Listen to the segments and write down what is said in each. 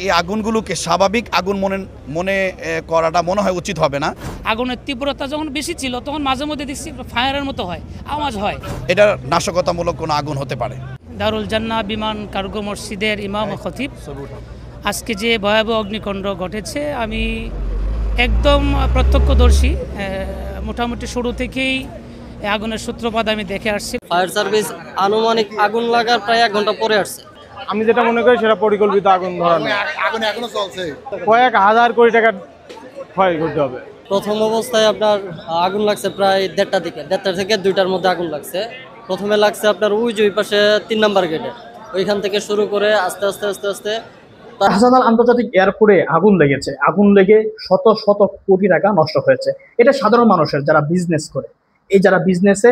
এই আগুনগুলোকে স্বাভাবিক আগুন মনে করাটা মনে হয় উচিত হবে না। আগুনের তীব্রতা যখন বেশি ছিল তখন মাঝে মধ্যে দেখছি ফায়ারের মতো হয়, আওয়াজ হয়। এটা নাশকতামূলক কোনো আগুন হতে পারে। দারুল জান্নাহ বিমান কার্গো মসজিদের ইমাম ও খতিব, আজকে যে ভয়াবহ অগ্নিকাণ্ড ঘটেছে আমি একদম প্রত্যক্ষদর্শী। মোটামুটি শুরু থেকেই আগুনের সূত্রপাত আমি দেখে আসছি। ফায়ার সার্ভিস আনুমানিক আগুন লাগার প্রায় 1 ঘন্টা পরে আসছে। আমি যেটা মনে করি সেটা পরিকল্পিত আগুন ধরানো। আগুন এখনো চলছে, কয়েক হাজার কোটি টাকা ক্ষয় করতে হবে। প্রথম অবস্থায় আপনার আগুন লাগছে প্রায় 1:30টার দিকে, 1:30 থেকে 2টার মধ্যে আগুন লাগছে। প্রথমে লাগছে আপনার ওই পাশে 3 নাম্বার গেটে, ওইখান থেকে শুরু করে আস্তে আস্তে শাহজালাল আন্তর্জাতিক এয়ারপোর্টে আগুন লেগেছে। আগুন লেগে শত শত কোটি টাকা নষ্ট হয়েছে। এটা সাধারণ মানুষের যারা বিজনেস করে, এই যারা বিজনেসে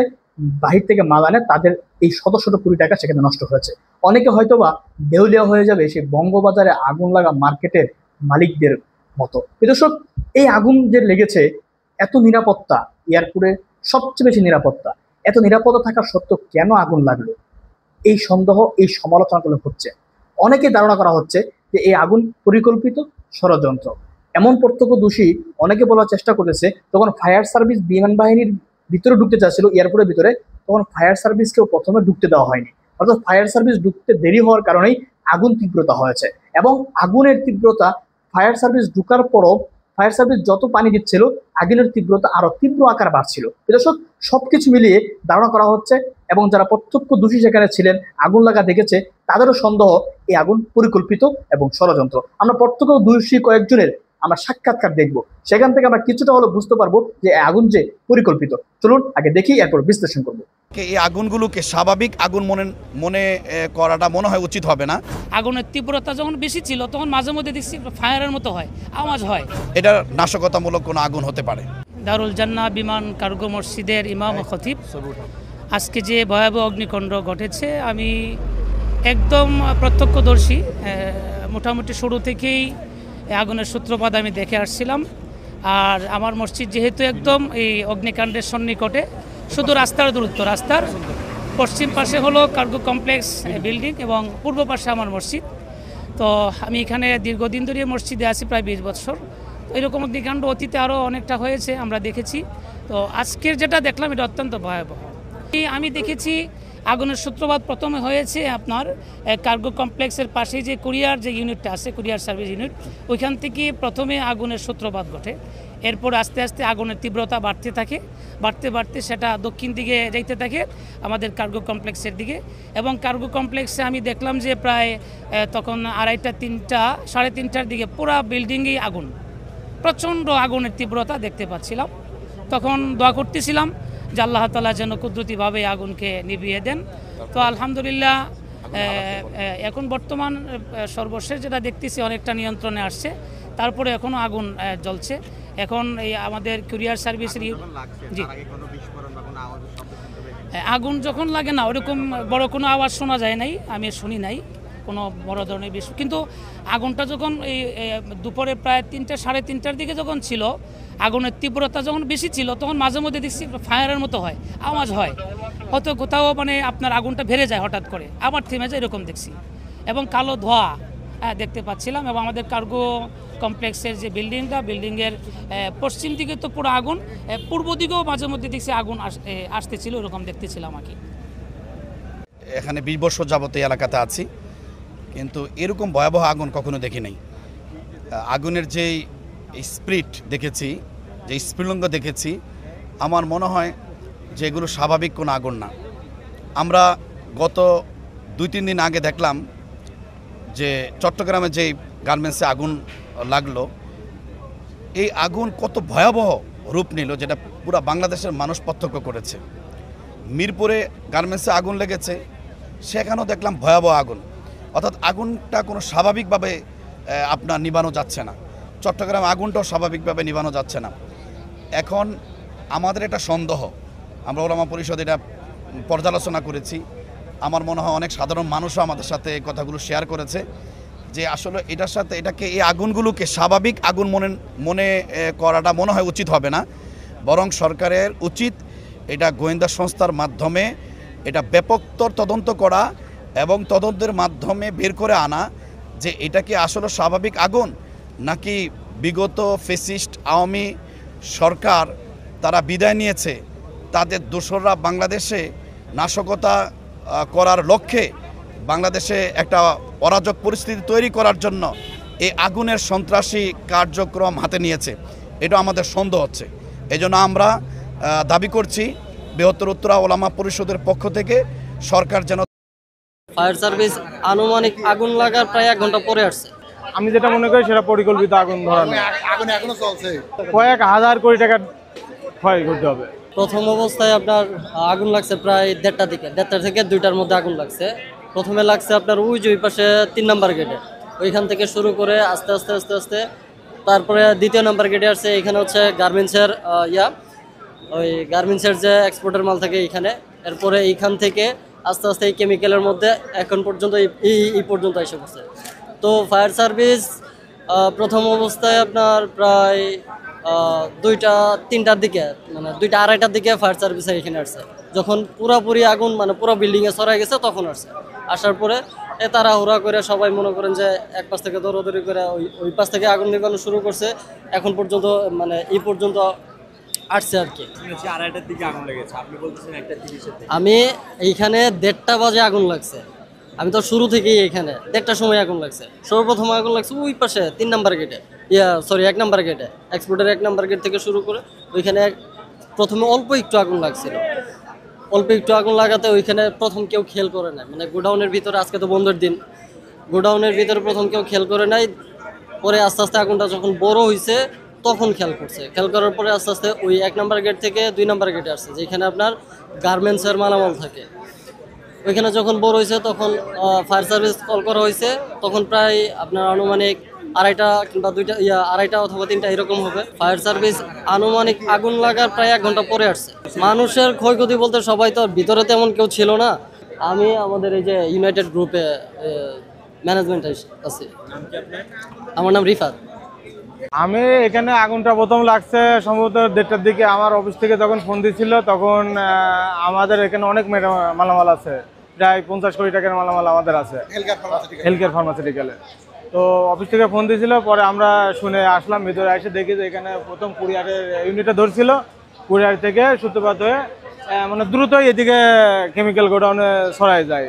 বাহির থেকে মাল আনে, তাদের এই শত শত কোটি টাকা সেখানে নষ্ট হয়েছে। অনেকে হয়তোবা দেউলিয়া হয়ে যাবে সেই বঙ্গবাজারে আগুন লাগা মার্কেটের মালিকদের মতো। দর্শক, এই আগুন যে লেগেছে, এত নিরাপত্তা এয়ারপোর্টে, সবচেয়ে বেশি নিরাপত্তা, এত নিরাপত্তা থাকা সত্ত্বেও কেন আগুন লাগলো, এই সন্দেহ, এই সমালোচনাগুলো হচ্ছে। অনেকে ধারণা করা হচ্ছে যে এই আগুন পরিকল্পিত ষড়যন্ত্র। এমন প্রত্যক্ষদর্শী অনেকে বলার চেষ্টা করেছে, যখন ফায়ার সার্ভিস বিমান বাহিনীর ভিতরে ঢুকতে চাচ্ছিল এয়ারপোর্টের ভিতরে, তখন ফায়ার সার্ভিসকেও প্রথমে ঢুকতে দেওয়া হয়নি। অর্থাৎ ফায়ার সার্ভিস ঢুকতে দেরি হওয়ার কারণেই আগুন তীব্রতা হয়েছে। এবং আগুনের তীব্রতা ফায়ার সার্ভিস ঢুকার পরও ফায়ার সার্ভিস যত পানি দিচ্ছিল, আগুনের তীব্রতা আরো তীব্র আকার বাড়ছিল। দর্শক, সবকিছু মিলিয়ে ধারণা করা হচ্ছে, এবং যারা প্রত্যক্ষদর্শী সেখানে ছিলেন, আগুন লাগা দেখেছে, তাদেরও সন্দেহ এই আগুন পরিকল্পিত এবং ষড়যন্ত্র। আমরা প্রত্যক্ষদর্শী কয়েকজনের আমরা সাক্ষাৎকার দেখব, সেখান থেকে আমরা কিছুটা হলো বুঝতে পারবো যে আগুন যে পরিকল্পিত। চলুন আগে দেখি, এরপর বিশ্লেষণ করব। এই আগুনগুলোকে স্বাভাবিক আগুন মনে করাটা মনে হয় উচিত হবে না। আগুনের তীব্রতা যখন বেশি ছিল তখন মাঝে মধ্যে দেখছি ফায়ারের মতো হয়, আওয়াজ হয়। এটা নাশকতামূলক কোনো আগুন হতে পারে। দারুল জান্নাহ বিমান কার্গো মসজিদের ইমাম ও খতিব, আজকে যে ভয়াবহ অগ্নিকাণ্ড ঘটেছে আমি একদম প্রত্যক্ষদর্শী। মোটামুটি শুরু থেকেই আগুনের সূত্রপাত আমি দেখে আসছিলাম। আর আমার মসজিদ যেহেতু একদম এই অগ্নিকাণ্ডের সন্নিকটে, শুধু রাস্তার দূরত্ব, রাস্তার পশ্চিম পাশে হলো কার্গো কমপ্লেক্স বিল্ডিং এবং পূর্ব পাশে আমার মসজিদ। তো আমি এখানে দীর্ঘদিন ধরে মসজিদে আছি, প্রায় 20 বছর। তো এরকম অগ্নিকাণ্ড অতীতে আরও অনেকটা হয়েছে, আমরা দেখেছি। তো আজকের যেটা দেখলাম এটা অত্যন্ত ভয়াবহ। আমি দেখেছি আগুনের সূত্রপাত প্রথমে হয়েছে আপনার কার্গো কমপ্লেক্সের পাশে যে কুরিয়ার যে ইউনিটটা আছে, কুরিয়ার সার্ভিস ইউনিট, ওইখান থেকে প্রথমে আগুনের সূত্রপাত ঘটে। এরপর আস্তে আস্তে আগুনের তীব্রতা বাড়তে থাকে, বাড়তে সেটা দক্ষিণ দিকে যাইতে থাকে, আমাদের কার্গো কমপ্লেক্সের দিকে। এবং কার্গো কমপ্লেক্সে আমি দেখলাম যে প্রায় তখন 2:30, 3:30টার দিকে পুরা বিল্ডিংয়েই আগুন, প্রচণ্ড আগুনের তীব্রতা দেখতে পাচ্ছিলাম। তখন দোয়া করতেছিলাম যে আল্লাহ তাআলা যেন কুদরতিভাবে আগুনকে নিভিয়ে দেন। তো আলহামদুলিল্লাহ এখন বর্তমান সর্বশেষ যেটা দেখতেছি অনেকটা নিয়ন্ত্রণে আসছে। তারপরে এখনও আগুন জ্বলছে। এখন এই আমাদের কুরিয়ার সার্ভিসের জি আগুন যখন লাগে না, ওরকম বড় কোনো আওয়াজ শোনা যায় নাই, আমি শুনি নাই কোনো বড় ধরনের বিষয়। কিন্তু আগুনটা যখন এই দুপুরে প্রায় 3টা, 3:30টার দিকে যখন ছিল, আগুনের তীব্রতা যখন বেশি ছিল, তখন মাঝে মধ্যে দেখছি ফায়ারের মতো হয়, আওয়াজ হয়। হয়তো কোথাও মানে আপনার আগুনটা ভেড়ে যায় হঠাৎ করে, আবার থেমে যায়, এরকম দেখছি। এবং কালো ধোঁয়া দেখতে পাচ্ছিলাম। এবং আমাদের কার্গো কমপ্লেক্সের যে বিল্ডিংয়ের পশ্চিম দিকে তো পুরো আগুন, পূর্ব দিকেও মাঝে মধ্যে দেখছি আগুন আসতেছিল, এরকম দেখতেছিলাম আর কি। এখানে 20 বছর যাবত এই এলাকাতে আছি, কিন্তু এরকম ভয়াবহ আগুন কখনো দেখি নাই। আগুনের যেই স্পিরিট দেখেছি, যে স্ফুলিঙ্গ দেখেছি, আমার মনে হয় যে এগুলো স্বাভাবিক কোনো আগুন না। আমরা গত 2-3 দিন আগে দেখলাম যে চট্টগ্রামে যেই গার্মেন্টসে আগুন লাগলো, এই আগুন কত ভয়াবহ রূপ নিল, যেটা পুরো বাংলাদেশের মানুষ প্রত্যক্ষ করেছে। মিরপুরে গার্মেন্টসে আগুন লেগেছে, সেখানেও দেখলাম ভয়াবহ আগুন। অর্থাৎ আগুনটা কোনো স্বাভাবিকভাবে আপনার নিভানো যাচ্ছে না। চট্টগ্রাম আগুনটাও স্বাভাবিকভাবে নিভানো যাচ্ছে না। এখন আমাদের এটা সন্দেহ, আমরা ওলামা পরিষদ এটা পর্যালোচনা করেছি। আমার মনে হয় অনেক সাধারণ মানুষও আমাদের সাথে কথাগুলো শেয়ার করেছে যে আসলে এটাকে এই আগুনগুলোকে স্বাভাবিক আগুন মনে করাটা মনে হয় উচিত হবে না। বরং সরকারের উচিত এটা গোয়েন্দা সংস্থার মাধ্যমে এটা ব্যাপকতর তদন্ত করা এবং তদন্তের মাধ্যমে বের করে আনা যে এটা কি আসলে স্বাভাবিক আগুন, নাকি বিগত ফেসিস্ট আওয়ামী সরকার তারা বিদায় নিয়েছে, তাদের দোসররা বাংলাদেশে নাশকতা করার লক্ষ্যে বাংলাদেশে একটা অরাজক পরিস্থিতি তৈরি করার জন্য এই আগুনের সন্ত্রাসী কার্যক্রম হাতে নিয়েছে। এটা আমাদের সন্দেহ হচ্ছে। এজন্য আমরা দাবি করছি বৃহত্তর উত্তরা ওলামা পরিষদের পক্ষ থেকে সরকার যেন ফায়ার সার্ভিস আনুমানিক আগুন লাগার প্রায় 1 ঘন্টা পরে আসছে। আমি যেটা মনে করি সেটা পরিকল্পিত আগুন ধরানো। আগুন এখনো চলছে। কয়েক হাজার কোটি টাকা ক্ষয় করতে হবে। প্রথম অবস্থায় আপনার আগুন লাগছে প্রায় 1:30টার দিকে, 1:30 থেকে 2টার মধ্যে আগুন লাগছে। প্রথমে লাগছে আপনার ওই যে ওই পাশে 3 নাম্বার গেটে, ওইখান থেকে শুরু করে আস্তে আস্তে আস্তে আস্তে তারপরে 2য় নাম্বার গেটে আসছে। এখানে হচ্ছে গার্মেন্টসের ওই গার্মেন্টসের যে এক্সপোর্টের মাল থাকে এইখানে। এরপরে এইখান থেকে আস্তে আস্তে এই কেমিক্যালের মধ্যে এখন পর্যন্ত এই পর্যন্ত এসে পড়ছে। তো ফায়ার সার্ভিস প্রথম অবস্থায় আপনার প্রায় 2টা-3টার দিকে, মানে 2টা-2:30টার দিকে ফায়ার সার্ভিস এখানে আসছে। যখন পুরোপুরি আগুন মানে পুরো বিল্ডিংয়ে ছড়াই গেছে তখন আসছে। আসার পরে তাড়াহুড়া করে সবাই মনে করেন যে এক পাশ থেকে দৌড়াদৌড়ি করে ওই পাশ থেকে আগুন নিভানো শুরু করছে। এখন পর্যন্ত মানে এই পর্যন্ত আসছে আর কি। 2:30টার দিকে আগুন লেগেছে, আপনি বলতেছেন 1:30-এর দিকে। আমি এইখানে 1:30টা বাজে আগুন লাগছে। আমি তো শুরু থেকেই এখানে 1:30টার সময় আগুন লাগছে। সর্বপ্রথম আগুন লাগছে ওই পাশে 3 নাম্বার গেটে, 1 নাম্বার গেটে, এক্সপোর্টের 1 নাম্বার গেট থেকে শুরু করে ওইখানে প্রথমে অল্প একটু আগুন লাগছিল। অল্প একটু আগুন লাগাতে ওইখানে প্রথম কেউ খেয়াল করে নাই, মানে গোডাউনের ভিতরে, আজকে তো বন্ধের দিন, গোডাউনের ভিতরে প্রথম কেউ খেয়াল করে নাই। পরে আস্তে আস্তে আগুনটা যখন বড় হয়েছে তখন খেয়াল করছে। খেয়াল করার পরে আস্তে আস্তে ওই 1 নাম্বার গেট থেকে 2 নাম্বার গেটে আসছে, যেখানে আপনার গার্মেন্টসের মালামাল থাকে। ওইখানে যখন বড় হয়েছে তখন ফায়ার সার্ভিস কল করা হয়েছে। তখন প্রায় আপনার আনুমানিক 2:30 কিংবা 2:30 অথবা 3টা এরকম হবে। ফায়ার সার্ভিস আনুমানিক আগুন লাগার প্রায় 1 ঘন্টা পরে আসছে। মানুষের ক্ষয়ক্ষতি বলতে সবাই তো ভিতরে তেমন কেউ ছিল না। আমি আমাদের এই যে ইউনাইটেড গ্রুপে ম্যানেজমেন্ট আছি। আমার নাম রিফাত। আমি এখানে আগুনটা প্রথম লাগছে সম্ভবত 1:30টার দিকে। আমার অফিস থেকে যখন ফোন দিছিল তখন আমাদের এখানে অনেক মালামাল আছে, প্রায় 50 কোটি টাকার মালামাল আমাদের আছে হেলথকেয়ার ফার্মাসিউটিক্যালে। তো অফিস থেকে ফোন দিয়েছিল, পরে আমরা শুনে আসলাম, ভিতরে এসে দেখি যে এখানে প্রথম কুরিয়ারের ইউনিটটা ধরছিল। কুরিয়ার থেকে সূত্রপাত হয়ে মানে দ্রুতই এদিকে কেমিক্যাল গোডাউনে ছড়ায় যায়।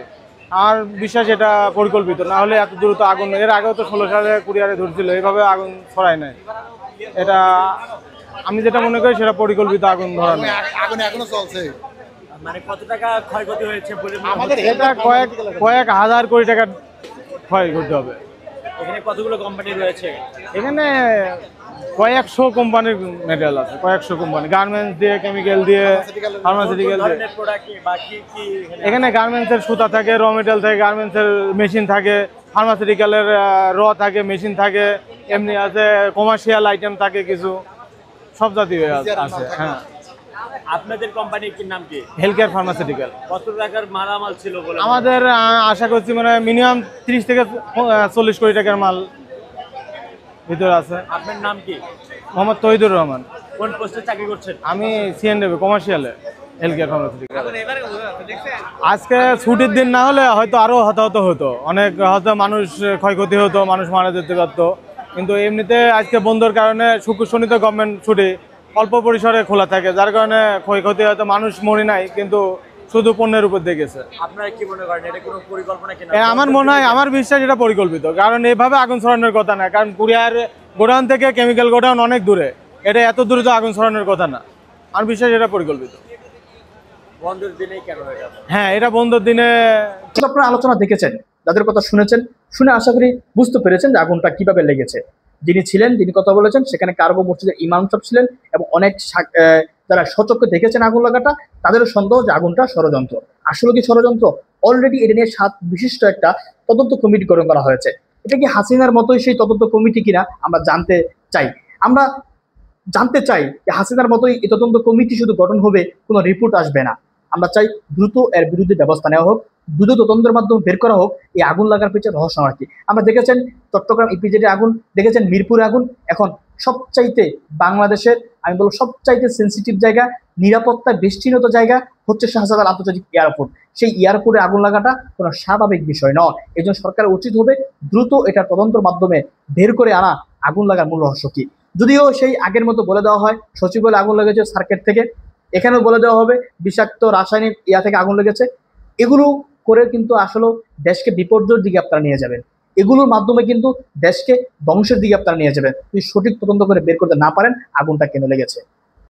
আর বিশ্বাস এটা পরিকল্পিত, না হলে এত দ্রুত আগুন, এর আগেও তো 16 সালে কুরিয়ারে ধরছিল, এইভাবে আগুন ছড়ায় নাই। এটা আমি যেটা মনে করি সেটা পরিকল্পিত আগুন ধরানো। আগুন এখনো চলছে। মানে কত টাকা ক্ষয়ক্ষতি হয়েছে বলে আমাদের এটা কয়েক হাজার কোটি টাকা ক্ষয় করতে হবে। এখানে কতগুলো কোম্পানি রয়েছে? এখানে কয়েকশো কোম্পানির মেটেরিয়াল আছে, কয়েকশো কোম্পানি, গার্মেন্টস দিয়ে, কেমিক্যাল দিয়ে, ফার্মাসিউটিক্যাল দিয়ে। ধরনের প্রোডাক্ট বা কি কি এখানে গার্মেন্টসের সুতা থাকে, র মেটেরিয়াল থাকে, গার্মেন্টসের মেশিন থাকে, ফার্মাসিউটিক্যালের র থাকে, মেশিন থাকে, এমনি আছে কমার্শিয়াল আইটেম থাকে কিছু, সব জাতীয় আছে। হ্যাঁ, আপনাদের কোম্পানির কি নাম কি? Healthcare pharmaceutical. কত টাকার মালামাল ছিল বলে আমাদের আশা করছি মানে মিনিমাম 30 থেকে 40 কোটি টাকার মাল ভিতরে আছে। আপনার নাম কি? মোহাম্মদ তহিদুর রহমান। কোন পোস্টে চাকরি করছেন? আমি সিএনডি কমার্শিয়ালে হেলথকেয়ার ফার্মাসিউটিক্যাল। আজকে ছুটির দিন না হলে হয়তো আরো হতাহত হতো, অনেক হয়তো মানুষ ক্ষয়ক্ষতি হতো, মানুষ মারা যেতে পারত। কিন্তু এমনিতে আজকে বন্ধের কারণে শুক্র শনি তো গভর্নমেন্ট ছুটি, অল্প পরিসরে খোলা থাকে, যার কারণে ক্ষয়ক্ষতি হয়তো মানুষ মরে নাই, কিন্তু শুধু পণ্যের উপর দিয়ে গেছে। আপনারা কি মনে করেন এটা কোনো পরিকল্পনা কিনা? আমার মনে হয়, আমার বিশ্বাস এটা পরিকল্পিত, কারণ এভাবে আগুন ছড়ানোর কথা না। কারণ কুরিয়ার গোডাউন থেকে কেমিক্যাল গোডাউন অনেক দূরে, এটা এত দূরে তো আগুন ছড়ানোর কথা না। আমার বিশ্বাস এটা পরিকল্পিত। বন্ধের দিনেই কেন হয়ে যাবে? হ্যাঁ, এটা বন্ধের দিনে। আপনারা আলোচনা দেখেছেন, যাদের কথা শুনেছেন, শুনে আশা করি বুঝতে পেরেছেন যে আগুনটা কিভাবে লেগেছে। যিনি ছিলেন, যিনি কথা বলেছেন, সেখানে কার্গো মসজিদের ইমাম সাহেব ছিলেন এবং অনেক যারা সচক্ষে দেখেছেন আগুন লাগাটা, তাদেরও সন্দেহ যে আগুনটা ষড়যন্ত্র। আসলে কি ষড়যন্ত্র? অলরেডি এটা নিয়ে 7 বিশিষ্ট একটা তদন্ত কমিটি গঠন করা হয়েছে। এটা কি হাসিনার মতোই সেই তদন্ত কমিটি কিনা আমরা জানতে চাই। আমরা জানতে চাই যে হাসিনার মতোই এই তদন্ত কমিটি শুধু গঠন হবে, কোনো রিপোর্ট আসবে না। আমরা চাই দ্রুত এর বিরুদ্ধে ব্যবস্থা নেওয়া হোক, দ্রুত তদন্তের মাধ্যমে বের করা হোক এই আগুন লাগার পিছনে রহস্য কি। আমরা দেখেছেন চট্টগ্রাম ইপিজেডে আগুন, দেখেছেন মিরপুরে আগুন, এখন সবচাইতে বাংলাদেশের, আমি বলবো সবচাইতে সেন্সিটিভ জায়গা, নিরাপত্তা বেষ্টিনত জায়গা হচ্ছে শাহজালাল আন্তর্জাতিক এয়ারপোর্ট। সেই এয়ারপোর্টে আগুন লাগাটা কোনো স্বাভাবিক বিষয় নয়। এই জন্য সরকারের উচিত হবে দ্রুত এটা তদন্তের মাধ্যমে বের করে আনা আগুন লাগার মূল রহস্য কি। যদিও সেই আগের মতো বলে দেওয়া হয় সচিবালয়ে আগুন লেগেছে সার্কিট থেকে, এখানেও বলে দেওয়া হবে বিষাক্ত রাসায়নিক থেকে আগুন লেগেছে। এগুলো করে কিন্তু আসলে দেশকে বিপর্যয়ের দিকে আপনারা নিয়ে যাবেন, এগুলোর মাধ্যমে কিন্তু দেশকে ধ্বংসের দিকে আপনারা নিয়ে যাবেন যদি সঠিক তদন্ত করে বের করতে না পারেন আগুনটা কেন লেগেছে।